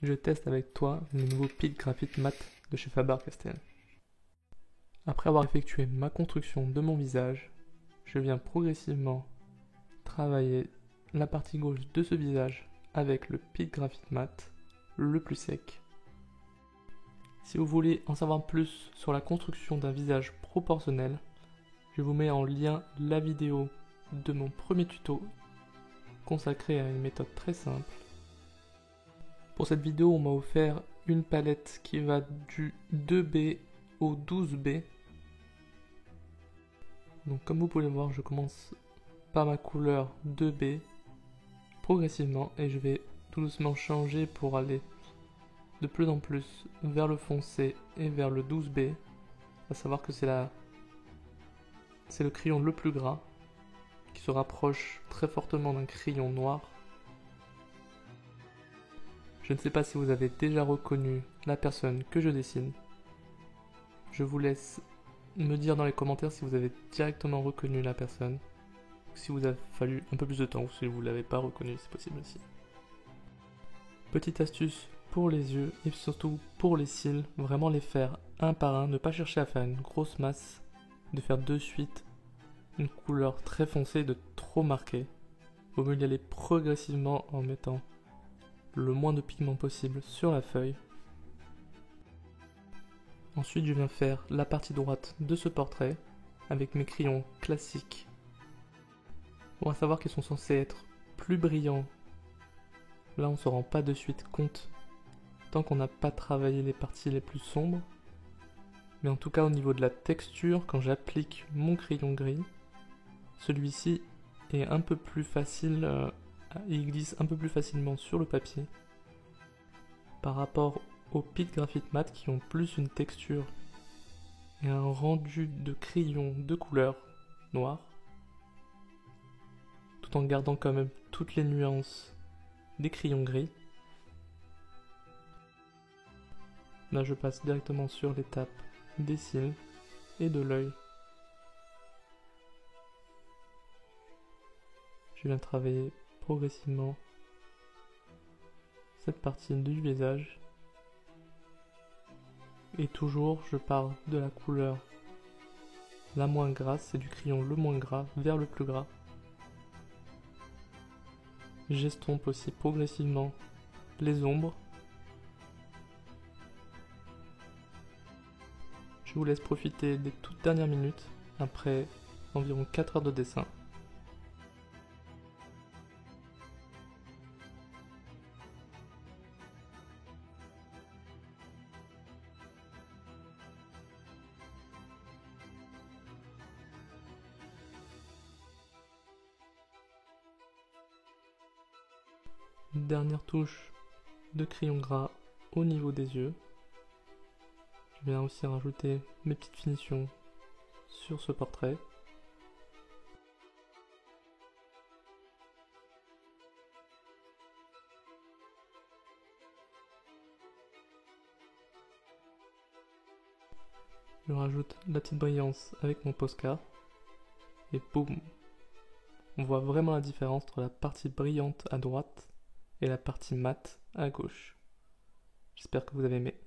je teste avec toi le nouveau Pitt Graphite Matte de chez Faber-Castell. Après avoir effectué ma construction de mon visage, je viens progressivement travailler la partie gauche de ce visage avec le Pitt Graphite Matte le plus sec. Si vous voulez en savoir plus sur la construction d'un visage proportionnel, je vous mets en lien la vidéo de mon premier tuto consacré à une méthode très simple. Pour cette vidéo, on m'a offert une palette qui va du 2B au 12B. Donc comme vous pouvez le voir, je commence par ma couleur 2B progressivement et je vais tout doucement changer pour aller de plus en plus vers le foncé et vers le 12B. À savoir que c'est le crayon le plus gras qui se rapproche très fortement d'un crayon noir. Je ne sais pas si vous avez déjà reconnu la personne que je dessine. Je vous laisse me dire dans les commentaires si vous avez directement reconnu la personne, ou si vous a fallu un peu plus de temps, ou si vous ne l'avez pas reconnu, c'est possible aussi. Petite astuce pour les yeux et surtout pour les cils, vraiment les faire un par un, ne pas chercher à faire une grosse masse, de faire de suite une couleur très foncée, de trop marquer. Vaut mieux y aller progressivement en mettant le moins de pigments possible sur la feuille. Ensuite, je viens faire la partie droite de ce portrait avec mes crayons classiques. On va savoir qu'ils sont censés être plus brillants. Là, on ne se rend pas de suite compte tant qu'on n'a pas travaillé les parties les plus sombres. Mais en tout cas, au niveau de la texture, quand j'applique mon crayon gris, celui-ci est un peu plus facile, il glisse un peu plus facilement sur le papier par rapport aux Pitt Graphite Matte qui ont plus une texture et un rendu de crayon de couleur noire, tout en gardant quand même toutes les nuances des crayons gris. Là, je passe directement sur l'étape des cils et de l'œil. Je viens travailler progressivement cette partie du visage. Et toujours, je pars de la couleur la moins grasse, c'est du crayon le moins gras vers le plus gras. J'estompe aussi progressivement les ombres. Je vous laisse profiter des toutes dernières minutes après environ 4 heures de dessin. Une dernière touche de crayon gras au niveau des yeux. Je viens aussi rajouter mes petites finitions sur ce portrait. Je rajoute la petite brillance avec mon Posca et boum! On voit vraiment la différence entre la partie brillante à droite et la partie mate à gauche. J'espère que vous avez aimé.